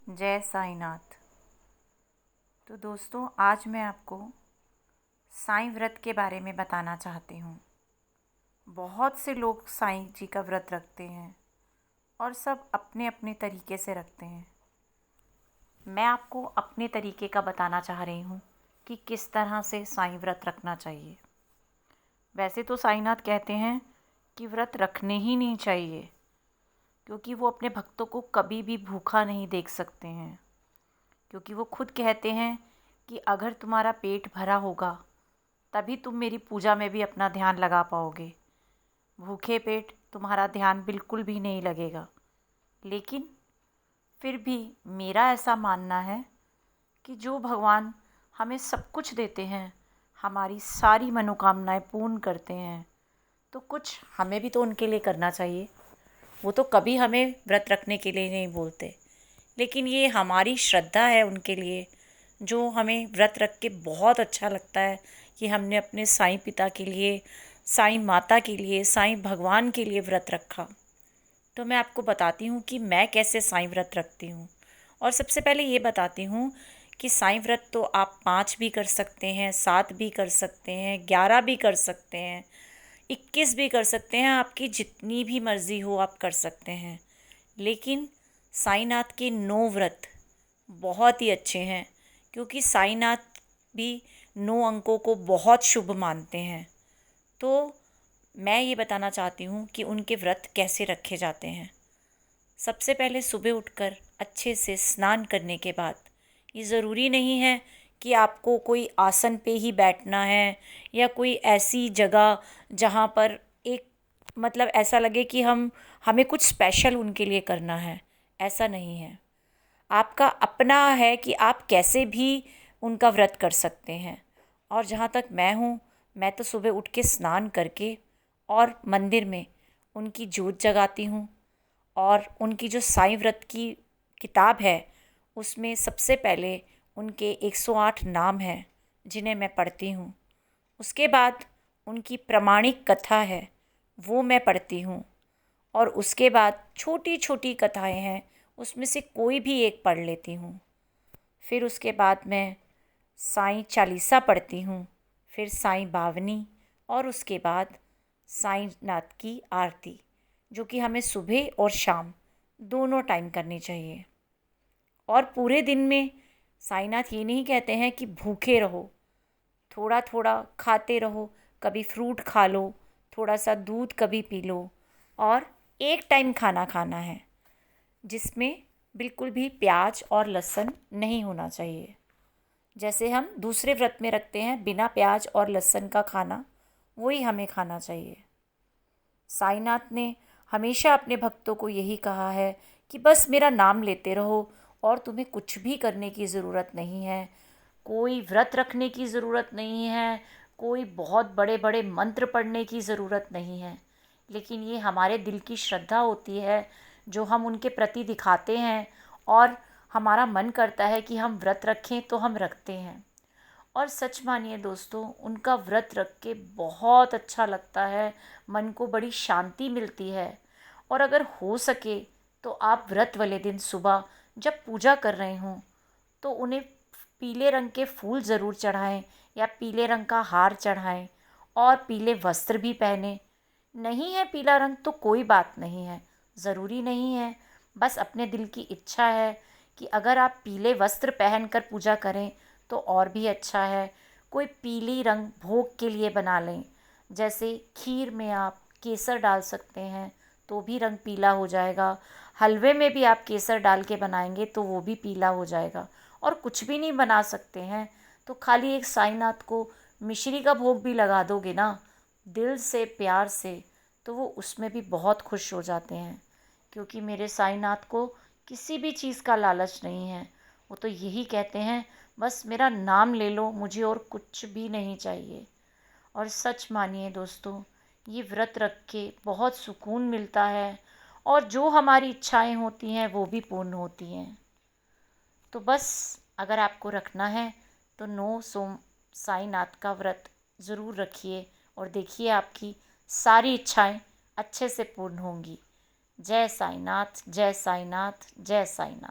जय साईनाथ। तो दोस्तों, आज मैं आपको साईं व्रत के बारे में बताना चाहती हूँ। बहुत से लोग साईं जी का व्रत रखते हैं और सब अपने अपने तरीके से रखते हैं। मैं आपको अपने तरीके का बताना चाह रही हूँ कि किस तरह से साईं व्रत रखना चाहिए। वैसे तो साईंनाथ कहते हैं कि व्रत रखने ही नहीं चाहिए, क्योंकि वो अपने भक्तों को कभी भी भूखा नहीं देख सकते हैं। क्योंकि वो खुद कहते हैं कि अगर तुम्हारा पेट भरा होगा तभी तुम मेरी पूजा में भी अपना ध्यान लगा पाओगे। भूखे पेट तुम्हारा ध्यान बिल्कुल भी नहीं लगेगा। लेकिन फिर भी मेरा ऐसा मानना है कि जो भगवान हमें सब कुछ देते हैं, हमारी सारी मनोकामनाएं पूर्ण करते हैं, तो कुछ हमें भी तो उनके लिए करना चाहिए। वो तो कभी हमें व्रत रखने के लिए नहीं बोलते, लेकिन ये हमारी श्रद्धा है उनके लिए, जो हमें व्रत रख के बहुत अच्छा लगता है कि हमने अपने साईं पिता के लिए, साईं माता के लिए, साईं भगवान के लिए व्रत रखा। तो मैं आपको बताती हूँ कि मैं कैसे साईं व्रत रखती हूँ। और सबसे पहले ये बताती हूँ कि साईं व्रत तो आप 5 भी कर सकते हैं, 7 भी कर सकते हैं, 11 भी कर सकते हैं, 21 भी कर सकते हैं। आपकी जितनी भी मर्ज़ी हो आप कर सकते हैं। लेकिन साईंनाथ के 9 व्रत बहुत ही अच्छे हैं, क्योंकि साईंनाथ भी 9 अंकों को बहुत शुभ मानते हैं। तो मैं ये बताना चाहती हूँ कि उनके व्रत कैसे रखे जाते हैं। सबसे पहले सुबह उठकर अच्छे से स्नान करने के बाद, ये ज़रूरी नहीं है कि आपको कोई आसन पे ही बैठना है या कोई ऐसी जगह जहाँ पर एक मतलब ऐसा लगे कि हमें कुछ स्पेशल उनके लिए करना है। ऐसा नहीं है। आपका अपना है कि आप कैसे भी उनका व्रत कर सकते हैं। और जहाँ तक मैं हूँ, मैं तो सुबह उठ के स्नान करके और मंदिर में उनकी जोत जगाती हूँ। और उनकी जो साईं व्रत की किताब है, उसमें सबसे पहले उनके 108 नाम हैं जिन्हें मैं पढ़ती हूँ। उसके बाद उनकी प्रामाणिक कथा है, वो मैं पढ़ती हूँ। और उसके बाद छोटी छोटी कथाएं हैं, उसमें से कोई भी एक पढ़ लेती हूँ। फिर उसके बाद मैं साईं चालीसा पढ़ती हूँ, फिर साईं बावनी, और उसके बाद साईं नाथ की आरती, जो कि हमें सुबह और शाम दोनों टाइम करनी चाहिए। और पूरे दिन में साईंनाथ ये नहीं कहते हैं कि भूखे रहो, थोड़ा थोड़ा खाते रहो। कभी फ्रूट खा लो, थोड़ा सा दूध कभी पी लो, और एक टाइम खाना खाना है जिसमें बिल्कुल भी प्याज और लहसुन नहीं होना चाहिए। जैसे हम दूसरे व्रत में रखते हैं बिना प्याज और लहसुन का खाना, वही हमें खाना चाहिए। साईंनाथ ने हमेशा अपने भक्तों को यही कहा है कि बस मेरा नाम लेते रहो और तुम्हें कुछ भी करने की ज़रूरत नहीं है। कोई व्रत रखने की ज़रूरत नहीं है, कोई बहुत बड़े बड़े मंत्र पढ़ने की ज़रूरत नहीं है। लेकिन ये हमारे दिल की श्रद्धा होती है जो हम उनके प्रति दिखाते हैं, और हमारा मन करता है कि हम व्रत रखें तो हम रखते हैं। और सच मानिए दोस्तों, उनका व्रत रख के बहुत अच्छा लगता है, मन को बड़ी शांति मिलती है। और अगर हो सके तो आप व्रत वाले दिन सुबह जब पूजा कर रहे हों तो उन्हें पीले रंग के फूल ज़रूर चढ़ाएं या पीले रंग का हार चढ़ाएं, और पीले वस्त्र भी पहने। नहीं है पीला रंग तो कोई बात नहीं है, ज़रूरी नहीं है। बस अपने दिल की इच्छा है कि अगर आप पीले वस्त्र पहनकर पूजा करें तो और भी अच्छा है। कोई पीली रंग भोग के लिए बना लें, जैसे खीर में आप केसर डाल सकते हैं तो भी रंग पीला हो जाएगा। हलवे में भी आप केसर डाल के बनाएंगे तो वो भी पीला हो जाएगा। और कुछ भी नहीं बना सकते हैं तो खाली एक साईंनाथ को मिश्री का भोग भी लगा दोगे ना, दिल से प्यार से, तो वो उसमें भी बहुत खुश हो जाते हैं। क्योंकि मेरे साईंनाथ को किसी भी चीज़ का लालच नहीं है। वो तो यही कहते हैं, बस मेरा नाम ले लो, मुझे और कुछ भी नहीं चाहिए। और सच मानिए दोस्तों, ये व्रत रख के बहुत सुकून मिलता है, और जो हमारी इच्छाएं होती हैं वो भी पूर्ण होती हैं। तो बस अगर आपको रखना है तो 9 सोम साईंनाथ का व्रत ज़रूर रखिए, और देखिए आपकी सारी इच्छाएं अच्छे से पूर्ण होंगी। जय साईंनाथ, जय साईंनाथ, जय साईंनाथ।